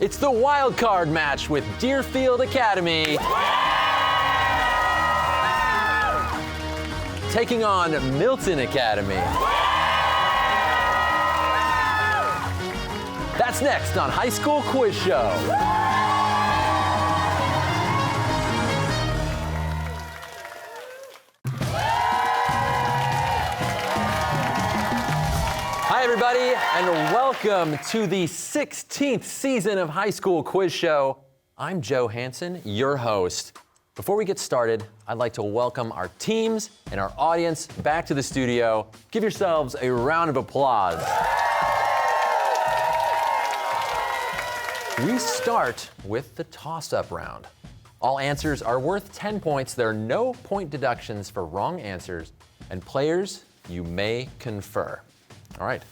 It's the wild card match with Deerfield Academy taking on Milton Academy. That's next on High School Quiz Show. Hi, everybody, and welcome to the 16th season of High School Quiz Show. I'm Joe Hanson, your host. Before we get started, I'd like to welcome our teams and our audience back to the studio. Give yourselves a round of applause. We start with the toss-up round. All answers are worth 10 points. There are no point deductions for wrong answers. And players, you may confer. All right,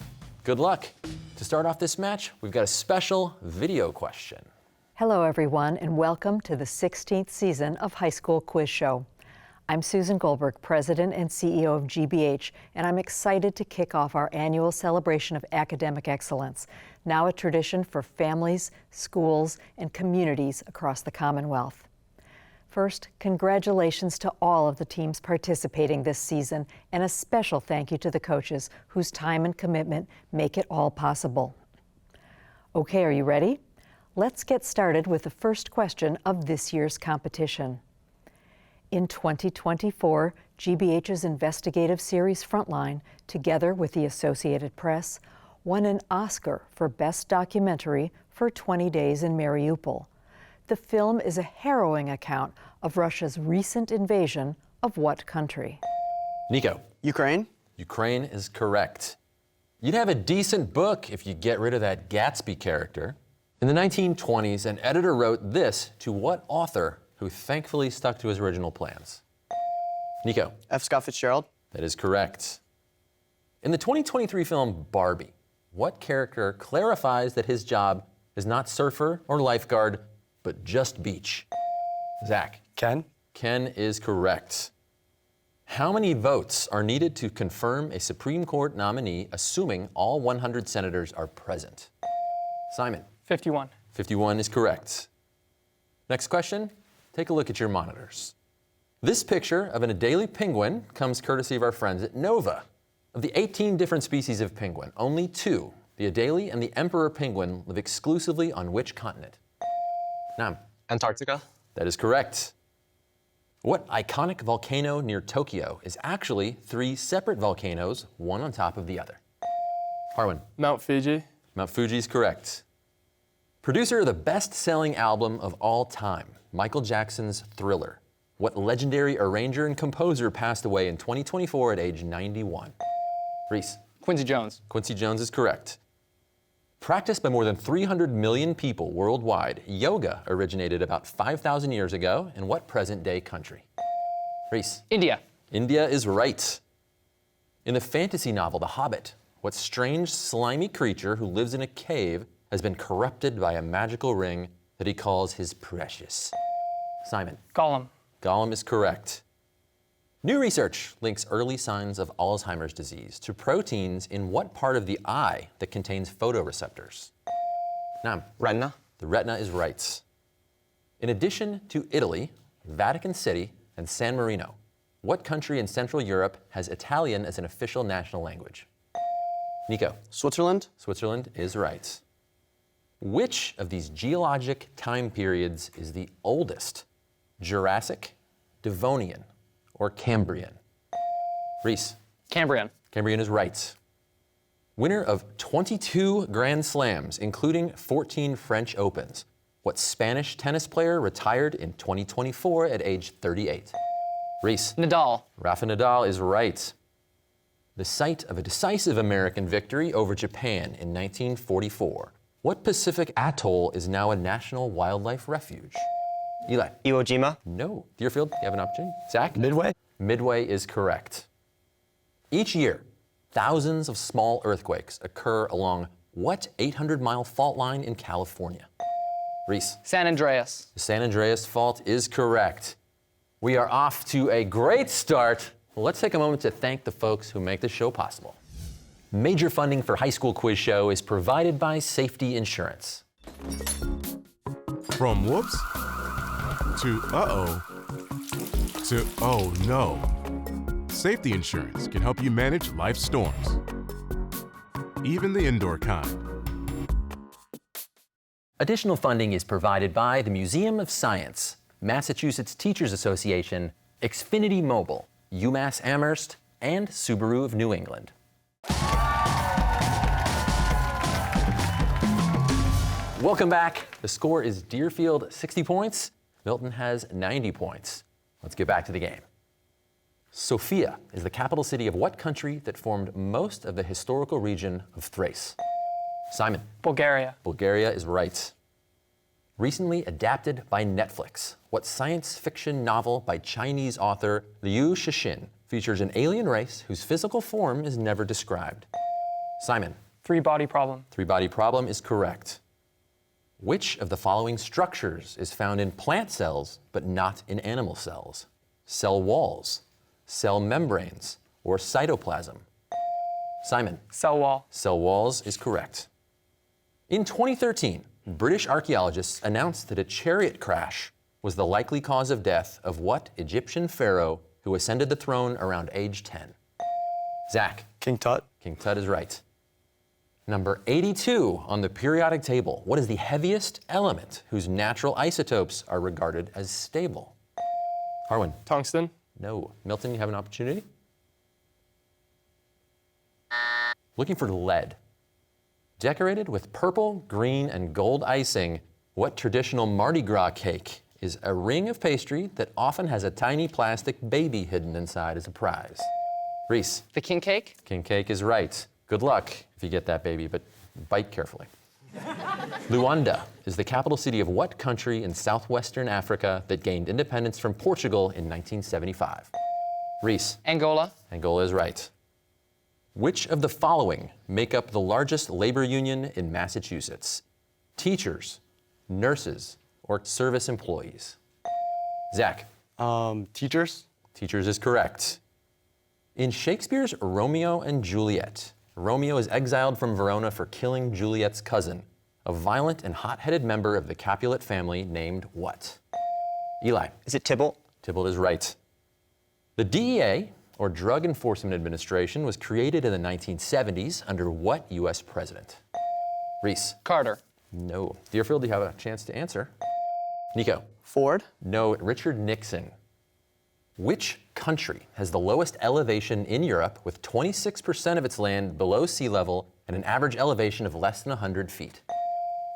good luck. To start off this match, we've got a special video question. Hello, everyone, and welcome to the 16th season of High School Quiz Show. I'm Susan Goldberg, President and CEO of GBH, and I'm excited to kick off our annual celebration of academic excellence, now a tradition for families, schools, and communities across the Commonwealth. First, congratulations to all of the teams participating this season, and a special thank you to the coaches whose time and commitment make it all possible. Okay, are you ready? Let's get started with the first question of this year's competition. In 2024, GBH's investigative series Frontline, together with the Associated Press, won an Oscar for Best Documentary for 20 Days in Mariupol. The film is a harrowing account of Russia's recent invasion of what country? Nico. Ukraine. Ukraine is correct. You'd have a decent book if you get rid of that Gatsby character. In the 1920s, an editor wrote this to what author who thankfully stuck to his original plans? Nico. F. Scott Fitzgerald. That is correct. In the 2023 film Barbie, what character clarifies that his job is not surfer or lifeguard, but just beach? Zach. Ken. Ken is correct. How many votes are needed to confirm a Supreme Court nominee, assuming all 100 senators are present? Simon. 51. 51 is correct. Next question. Take a look at your monitors. This picture of an Adelie penguin comes courtesy of our friends at Nova. Of the 18 different species of penguin, only 2, the Adelie and the emperor penguin, live exclusively on which continent? Nam. Antarctica. That is correct. What iconic volcano near Tokyo is actually 3 separate volcanoes, one on top of the other? Harwin. Mount Fuji. Mount Fuji is correct. Producer of the best-selling album of all time, Michael Jackson's Thriller. What legendary arranger and composer passed away in 2024 at age 91? Reese. Quincy Jones. Quincy Jones is correct. Practiced by more than 300 million people worldwide, yoga originated about 5,000 years ago in what present-day country? Reese. India. India is right. In the fantasy novel The Hobbit, what strange, slimy creature who lives in a cave has been corrupted by a magical ring that he calls his precious? Simon. Gollum. Gollum is correct. New research links early signs of Alzheimer's disease to proteins in what part of the eye that contains photoreceptors? Nam. Retina. The retina is right. In addition to Italy, Vatican City, and San Marino, what country in Central Europe has Italian as an official national language? Nico. Switzerland. Switzerland is right. Which of these geologic time periods is the oldest? Jurassic, Devonian, or Cambrian? Reese. Cambrian. Cambrian is right. Winner of 22 Grand Slams, including 14 French Opens. What Spanish tennis player retired in 2024 at age 38? Reese. Nadal. Rafa Nadal is right. The site of a decisive American victory over Japan in 1944. What Pacific atoll is now a national wildlife refuge? Eli. Iwo Jima. No. Deerfield, you have an opportunity. Zach? Midway. Midway is correct. Each year, thousands of small earthquakes occur along what 800-mile fault line in California? Reese. San Andreas. The San Andreas Fault is correct. We are off to a great start. Let's take a moment to thank the folks who make this show possible. Major funding for High School Quiz Show is provided by Safety Insurance. From whoops to uh-oh to oh no. Safety insurance can help you manage life's storms, even the indoor kind. Additional funding is provided by the Museum of Science, Massachusetts Teachers Association, Xfinity Mobile, UMass Amherst, and Subaru of New England. Welcome back. The score is Deerfield 60 points. Milton has 90 points. Let's get back to the game. Sofia is the capital city of what country that formed most of the historical region of Thrace? Simon. Bulgaria. Bulgaria is right. Recently adapted by Netflix, what science fiction novel by Chinese author Liu Cixin features an alien race whose physical form is never described? Simon. Three-body problem. Three-body problem is correct. Which of the following structures is found in plant cells but not in animal cells? Cell walls, cell membranes, or cytoplasm? Simon. Cell wall. Cell walls is correct. In 2013, British archaeologists announced that a chariot crash was the likely cause of death of what Egyptian pharaoh who ascended the throne around age 10? Zach. King Tut. King Tut is right. Number 82 on the periodic table. What is the heaviest element whose natural isotopes are regarded as stable? Harwin. Tungsten. No. Milton, you have an opportunity? Looking for lead. Decorated with purple, green, and gold icing, what traditional Mardi Gras cake is a ring of pastry that often has a tiny plastic baby hidden inside as a prize? Reese. The king cake. King cake is right. Good luck if you get that baby, but bite carefully. Luanda is the capital city of what country in southwestern Africa that gained independence from Portugal in 1975? Reese. Angola. Angola is right. Which of the following make up the largest labor union in Massachusetts? Teachers, nurses, or service employees? Zach. Teachers. Teachers is correct. In Shakespeare's Romeo and Juliet, Romeo is exiled from Verona for killing Juliet's cousin, a violent and hot-headed member of the Capulet family named what? Eli. Is it Tybalt? Tybalt is right. The DEA, or Drug Enforcement Administration, was created in the 1970s under what U.S. president? Reese. Carter. No. Deerfield, you have a chance to answer. Nico. Ford. No. Richard Nixon. Which country has the lowest elevation in Europe with 26% of its land below sea level and an average elevation of less than 100 feet?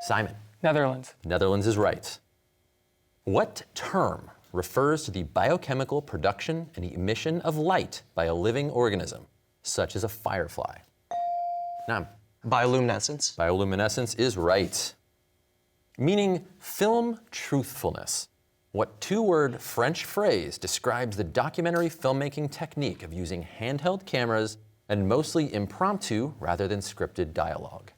Simon. Netherlands. Netherlands is right. What term refers to the biochemical production and emission of light by a living organism, such as a firefly? Nam. Bioluminescence. Bioluminescence is right. Meaning film truthfulness. What two-word French phrase describes the documentary filmmaking technique of using handheld cameras and mostly impromptu rather than scripted dialogue?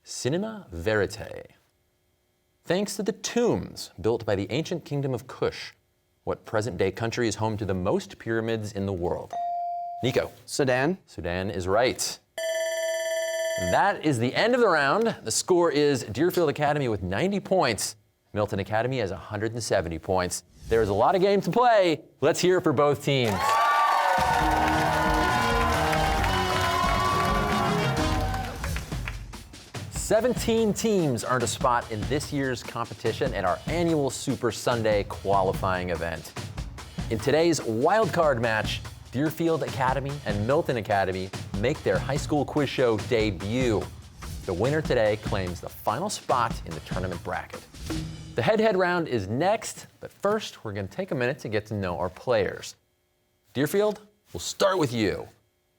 Cinema verite. Thanks to the tombs built by the ancient kingdom of Kush, what present-day country is home to the most pyramids in the world? Nico. Sudan. Sudan is right. That is the end of the round. The score is Deerfield Academy with 90 points. Milton Academy has 170 points. There's a lot of games to play. Let's hear it for both teams. Seventeen teams earned a spot in this year's competition at our annual Super Sunday qualifying event. In today's wildcard match, Deerfield Academy and Milton Academy make their high school quiz show debut. The winner today claims the final spot in the tournament bracket. The head-to-head round is next, but first we're going to take a minute to get to know our players. Deerfield, we'll start with you.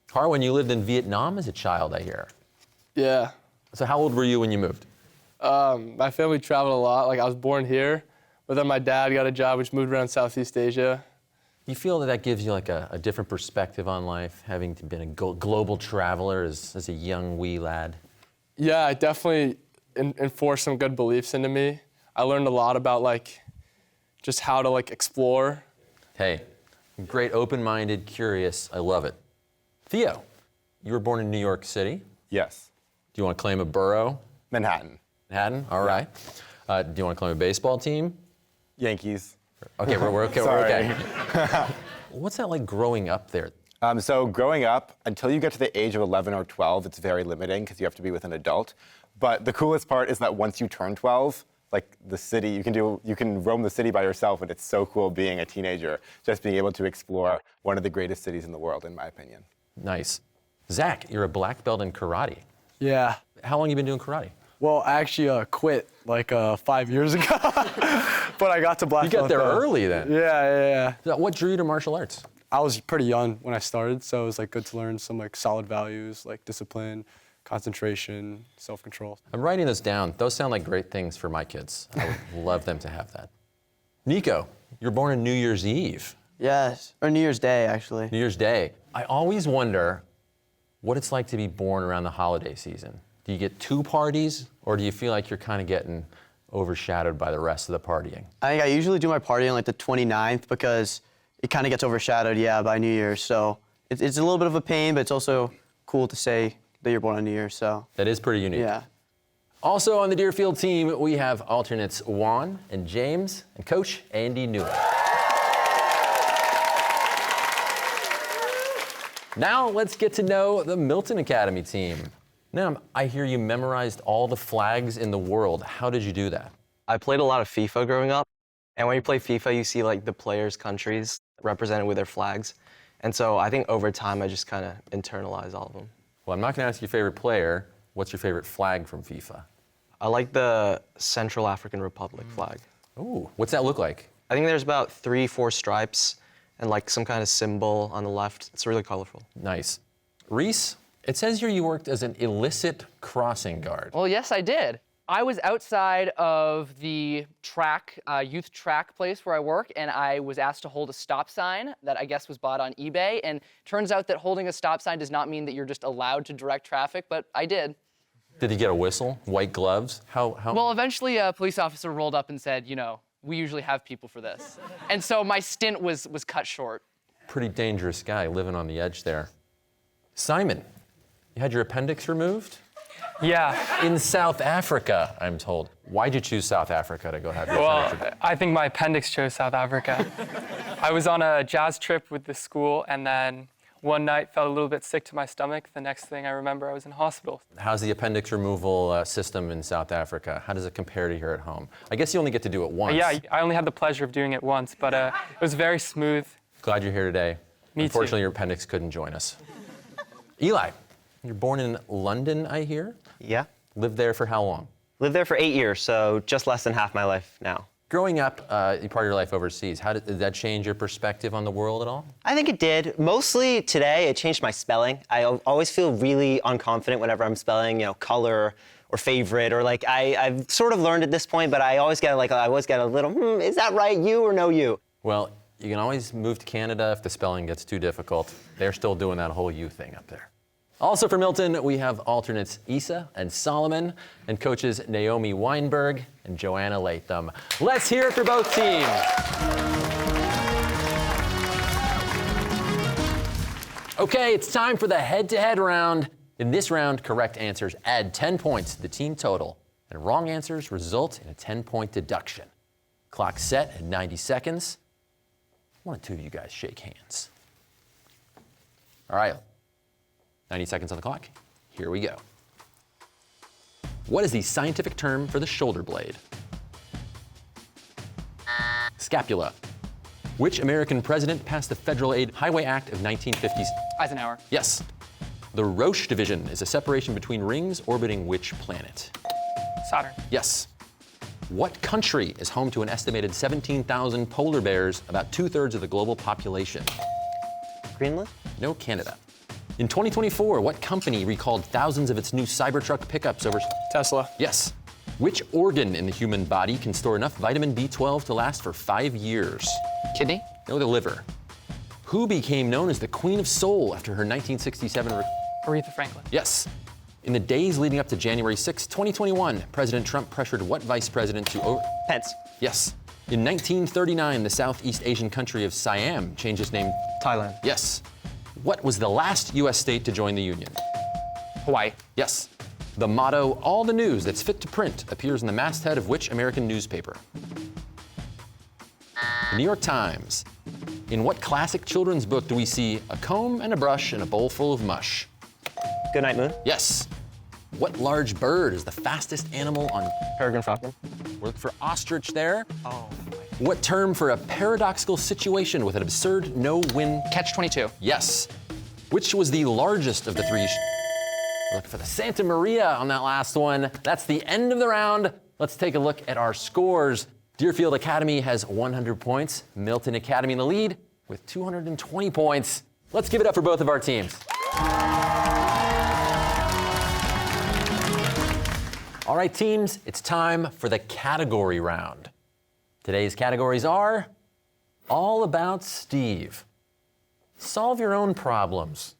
Harwin, you lived in Vietnam as a child, I hear. Yeah. So how old were you when you moved? My family traveled a lot. Like, I was born here, but then my dad got a job which moved around Southeast Asia. You feel that gives you like a different perspective on life, having been a global traveler as a young wee lad? Yeah, it definitely enforced some good beliefs into me. I learned a lot about just how to explore. Hey, great, open-minded, curious. I love it. Theo, you were born in New York City. Yes. Do you want to claim a borough? Manhattan. Manhattan, all right. Do you want to claim a baseball team? Yankees. Okay, we're okay. Sorry. We're okay. What's that like growing up there? So growing up, until you get to the age of 11 or 12, it's very limiting because you have to be with an adult. But the coolest part is that once you turn 12, like the city, you can roam the city by yourself, and it's so cool being a teenager, just being able to explore one of the greatest cities in the world, in my opinion. Nice. Zach, you're a black belt in karate. Yeah. How long you been doing karate? Well, I actually quit like 5 years ago, but I got to black You belt. got there though. early then. Yeah. So what drew you to martial arts? I was pretty young when I started, so it was like good to learn some like solid values like discipline, concentration, self-control. I'm writing this down. Those sound like great things for my kids. I would love them to have that. Nico, you're born on New Year's Eve. Yes, or New Year's Day, actually. New Year's Day. I always wonder what it's like to be born around the holiday season. Do you get two parties, or do you feel like you're kind of getting overshadowed by the rest of the partying? I think I usually do my party on like the 29th because it kind of gets overshadowed, by New Year's. So it's a little bit of a pain, but it's also cool to say that you're born on New Year's, so. That is pretty unique. Yeah. Also on the Deerfield team, we have alternates Juan and James and Coach Andy Newman. Now let's get to know the Milton Academy team. Now, I hear you memorized all the flags in the world. How did you do that? I played a lot of FIFA growing up, and when you play FIFA, you see like the players' countries represented with their flags. And so I think over time, I just kind of internalized all of them. Well, I'm not going to ask your favorite player. What's your favorite flag from FIFA? I like the Central African Republic flag. Ooh, what's that look like? I think there's about 3-4 stripes and like some kind of symbol on the left. It's really colorful. Nice. Reese, it says here you worked as an illicit crossing guard. Well, yes, I did. I was outside of the track, youth track place where I work, and I was asked to hold a stop sign that I guess was bought on eBay. And turns out that holding a stop sign does not mean that you're just allowed to direct traffic, but I did. Did you get a whistle, white gloves? How? Well, eventually a police officer rolled up and said, we usually have people for this. And so my stint was cut short. Pretty dangerous guy living on the edge there. Simon, you had your appendix removed? Yeah. In South Africa, I'm told. Why'd you choose South Africa to go have your appendix Well, removed? I think my appendix chose South Africa. I was on a jazz trip with the school, and then one night felt a little bit sick to my stomach. The next thing I remember, I was in hospital. How's the appendix removal system in South Africa? How does it compare to here at home? I guess you only get to do it once. Yeah, I only had the pleasure of doing it once, but it was very smooth. Glad you're here today. Me Unfortunately, too. your appendix couldn't join us. Eli, you're born in London, I hear? Yeah. Lived there for how long? Lived there for 8 years, so just less than half my life now. Growing up, part of your life overseas, how did that change your perspective on the world at all? I think it did. Mostly today, it changed my spelling. I always feel really unconfident whenever I'm spelling, color or favorite, or like I've sort of learned at this point, but I always get a little, is that right, you or no you? Well, you can always move to Canada if the spelling gets too difficult. They're still doing that whole you thing up there. Also for Milton, we have alternates Issa and Solomon, and coaches Naomi Weinberg and Joanna Latham. Let's hear it for both teams. Okay, it's time for the head-to-head round. In this round, correct answers add 10 points to the team total, and wrong answers result in a 10-point deduction. Clock set at 90 seconds. One or two of you guys shake hands. All right. 90 seconds on the clock. Here we go. What is the scientific term for the shoulder blade? Scapula. Which American president passed the Federal Aid Highway Act of 1950s? Eisenhower. Yes. The Roche division is a separation between rings orbiting which planet? Saturn. Yes. What country is home to an estimated 17,000 polar bears, about 2/3 of the global population? Greenland? No, Canada. In 2024, what company recalled thousands of its new Cybertruck pickups over? Tesla. Yes. Which organ in the human body can store enough vitamin B12 to last for 5 years? Kidney. No, the liver. Who became known as the Queen of Soul after her 1967? Aretha Franklin. Yes. In the days leading up to January 6, 2021, President Trump pressured what vice president to Pence. Yes. In 1939, the Southeast Asian country of Siam changed its name. Thailand. Yes. What was the last U.S. state to join the Union? Hawaii. Yes. The motto, "All the news that's fit to print," appears in the masthead of which American newspaper? The New York Times. In what classic children's book do we see a comb and a brush and a bowl full of mush? Goodnight Moon. Yes. What large bird is the fastest animal on? Peregrine falcon. We're looking for ostrich there. Oh. What term for a paradoxical situation with an absurd no-win? Catch-22. Yes. Which was the largest of the three? We're looking for the Santa Maria on that last one. That's the end of the round. Let's take a look at our scores. Deerfield Academy has 100 points. Milton Academy in the lead with 220 points. Let's give it up for both of our teams. All right, teams, it's time for the category round. Today's categories are All About Steve, Solve Your Own Problems,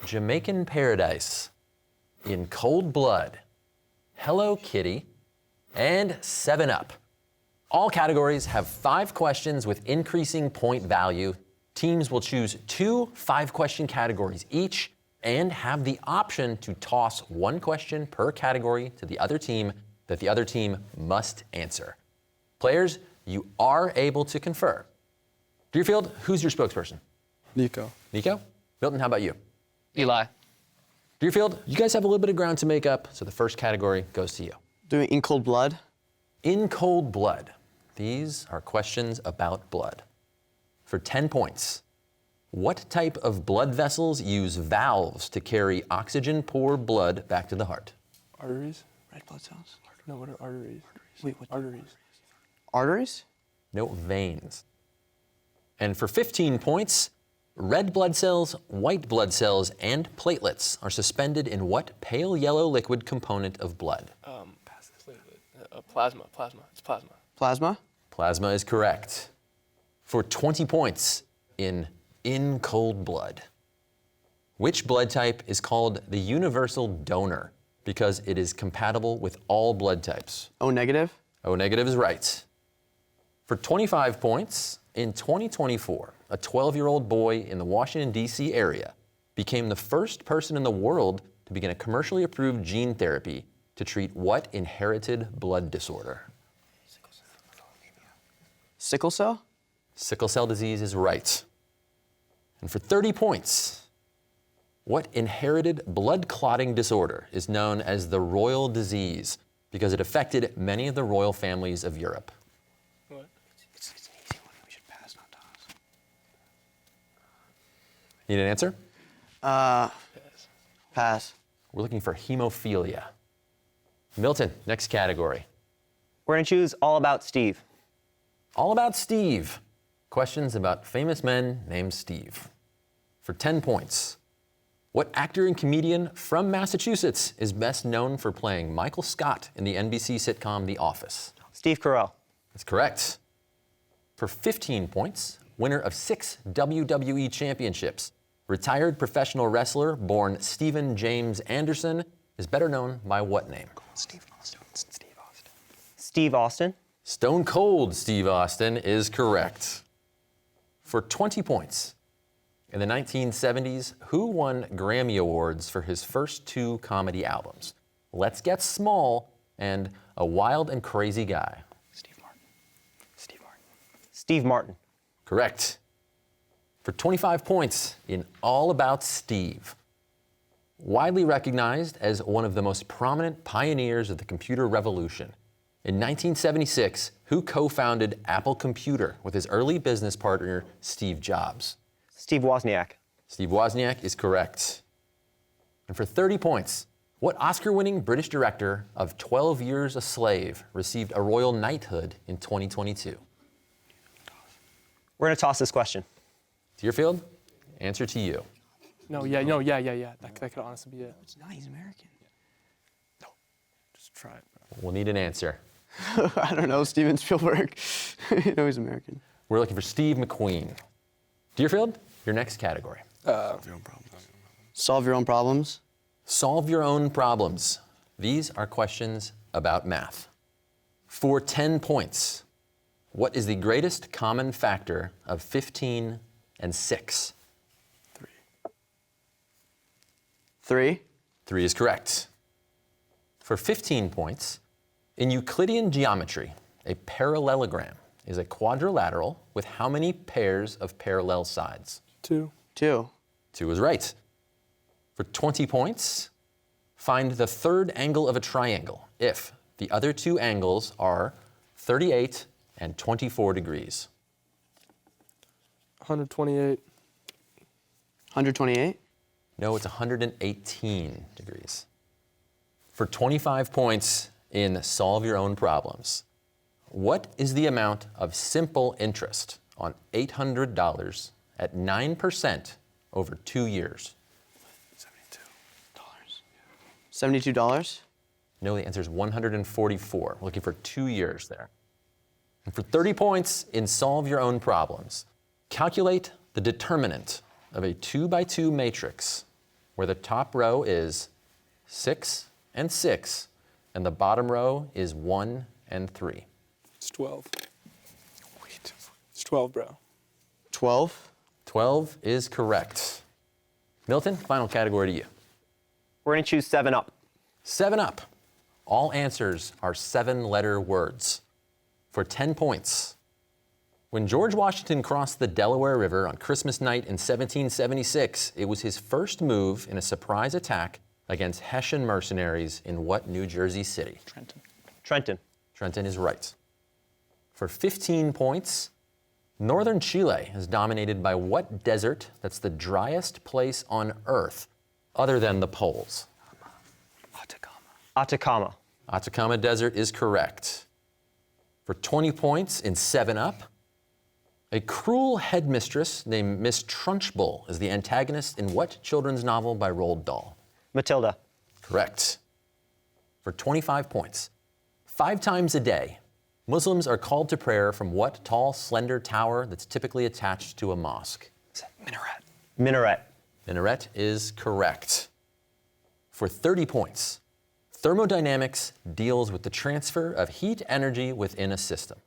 Jamaican Paradise, In Cold Blood, Hello Kitty, and 7-Up. All categories have 5 questions with increasing point value. Teams will choose 2 5-question categories each and have the option to toss 1 question per category to the other team that the other team must answer. Players, you are able to confer. Deerfield, who's your spokesperson? Nico. Nico? Milton, how about you? Eli. Deerfield, you guys have a little bit of ground to make up, so the first category goes to you. Doing In Cold Blood. In Cold Blood. These are questions about blood. For 10 points, what type of blood vessels use valves to carry oxygen-poor blood back to the heart? Arteries? Red blood cells. No, what are arteries? Wait, what? Arteries. Arteries? No, veins. And for 15 points, red blood cells, white blood cells, and platelets are suspended in what pale yellow liquid component of blood? Plasma. It's plasma. Plasma? Plasma is correct. For 20 points, in Cold Blood, which blood type is called the universal donor because it is compatible with all blood types? O negative? O negative is right. For 25 points, in 2024, a 12-year-old boy in the Washington, D.C. area became the first person in the world to begin a commercially approved gene therapy to treat what inherited blood disorder? Sickle cell? Sickle cell disease is right. And for 30 points, what inherited blood clotting disorder is known as the royal disease because it affected many of the royal families of Europe? What? It's an easy one. We should pass, not toss. Need an answer? Pass. We're looking for hemophilia. Milton, next category. We're going to choose All About Steve. All About Steve. Questions about famous men named Steve. For 10 points, what actor and comedian from Massachusetts is best known for playing Michael Scott in the NBC sitcom The Office? Steve Carell. That's correct. For 15 points, winner of 6 WWE championships, retired professional wrestler born Stephen James Anderson is better known by what name? Steve Austin. Steve Austin. Steve Austin. Stone Cold Steve Austin is correct. For 20 points, in the 1970s, who won Grammy Awards for his first 2 comedy albums? Let's Get Small and A Wild and Crazy Guy. Steve Martin. Steve Martin. Steve Martin. Correct. For 25 points in All About Steve, widely recognized as one of the most prominent pioneers of the computer revolution, in 1976, who co-founded Apple Computer with his early business partner, Steve Jobs? Steve Wozniak. Steve Wozniak is correct. And for 30 points, what Oscar-winning British director of 12 Years a Slave received a royal knighthood in 2022? We're going to toss this question. Deerfield, answer to you. Yeah. That could honestly be it. It's not. He's American. Just try it. We'll need an answer. I don't know. Steven Spielberg. You know he's American. We're looking for Steve McQueen. Deerfield, your next category. Solve your own problems. Solve your own problems. These are questions about math. For 10 points, what is the greatest common factor of 15 and 6? 3. 3 is correct. For 15 points, in Euclidean geometry, a parallelogram is a quadrilateral with how many pairs of parallel sides? 2. 2. 2 is right. For 20 points, find the third angle of a triangle if the other two angles are 38 and 24 degrees. 128. 128. No, it's 118 degrees. For 25 points in Solve Your Own Problems, what is the amount of simple interest on $800 at 9% over 2 years? $72. No, the answer is 144. We're looking for 2 years there. And for 30 points in Solve Your Own Problems, calculate the determinant of a 2x2 matrix where the top row is 6 and 6 and the bottom row is 1 and 3. It's 12. Wait. It's 12, bro. 12. 12 is correct. Milton, final category to you. We're going to choose 7 Up. 7 Up. All answers are 7-letter words. For 10 points, when George Washington crossed the Delaware River on Christmas night in 1776, it was his first move in a surprise attack against Hessian mercenaries in what New Jersey city? Trenton. Trenton is right. For 15 points, northern Chile is dominated by what desert that's the driest place on Earth other than the poles? Atacama. Atacama Desert is correct. For 20 points in 7 Up, a cruel headmistress named Miss Trunchbull is the antagonist in what children's novel by Roald Dahl? Matilda. Correct. For 25 points, 5 times a day, Muslims are called to prayer from what tall, slender tower that's typically attached to a mosque? Minaret. Minaret. Minaret is correct. For 30 points, thermodynamics deals with the transfer of heat energy within a system.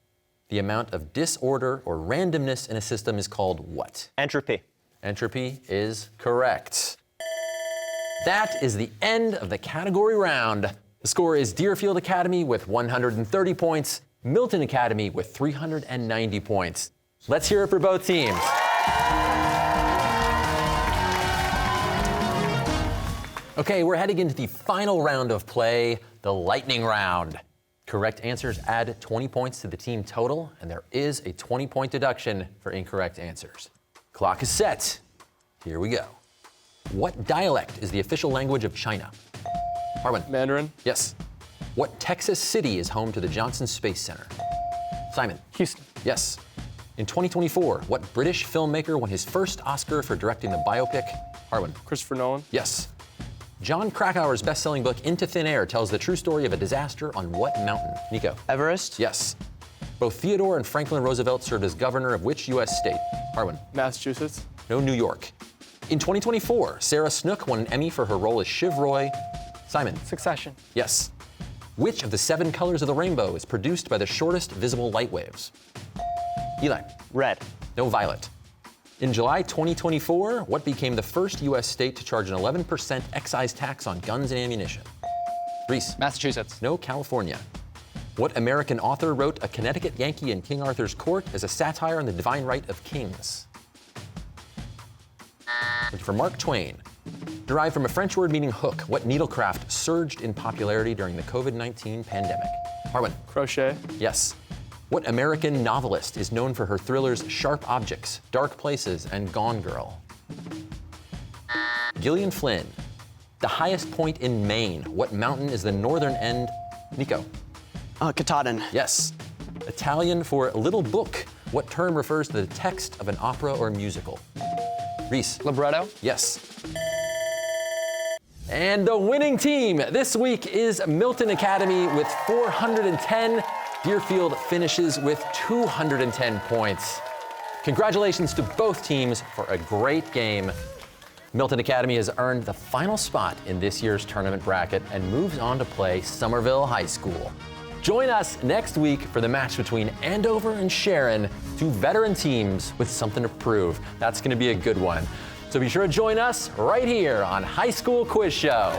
The amount of disorder or randomness in a system is called what? Entropy. Entropy is correct. That is the end of the category round. The score is Deerfield Academy with 130 points, Milton Academy with 390 points. Let's hear it for both teams. Okay, we're heading into the final round of play, the lightning round. Correct answers add 20 points to the team total, and there is a 20-point deduction for incorrect answers. Clock is set. Here we go. What dialect is the official language of China? Harwin. Mandarin. Yes. What Texas city is home to the Johnson Space Center? Simon. Houston. Yes. In 2024, what British filmmaker won his first Oscar for directing the biopic? Harwin. Christopher Nolan. Yes. John Krakauer's best-selling book, Into Thin Air, tells the true story of a disaster on what mountain? Nico. Everest. Yes. Both Theodore and Franklin Roosevelt served as governor of which U.S. state? Harwin. Massachusetts. No, New York. In 2024, Sarah Snook won an Emmy for her role as Shiv Roy. Simon. Succession. Yes. Which of the 7 colors of the rainbow is produced by the shortest visible light waves? Eli. Red. No, violet. In July 2024, what became the first U.S. state to charge an 11% excise tax on guns and ammunition? Reese. Massachusetts. No, California. What American author wrote A Connecticut Yankee in King Arthur's Court as a satire on the divine right of kings? For Mark Twain. Derived from a French word meaning hook, what needlecraft surged in popularity during the COVID-19 pandemic? Harwin. Crochet. Yes. What American novelist is known for her thrillers Sharp Objects, Dark Places, and Gone Girl? Gillian Flynn. The highest point in Maine. What mountain is the northern end? Nico. Katahdin. Yes. Italian for little book. What term refers to the text of an opera or musical? Reese. Libretto. Yes. And the winning team this week is Milton Academy with 410. Deerfield finishes with 210 points. Congratulations to both teams for a great game. Milton Academy has earned the final spot in this year's tournament bracket and moves on to play Somerville High School. Join us next week for the match between Andover and Sharon, 2 veteran teams with something to prove. That's going to be a good one. So be sure to join us right here on High School Quiz Show.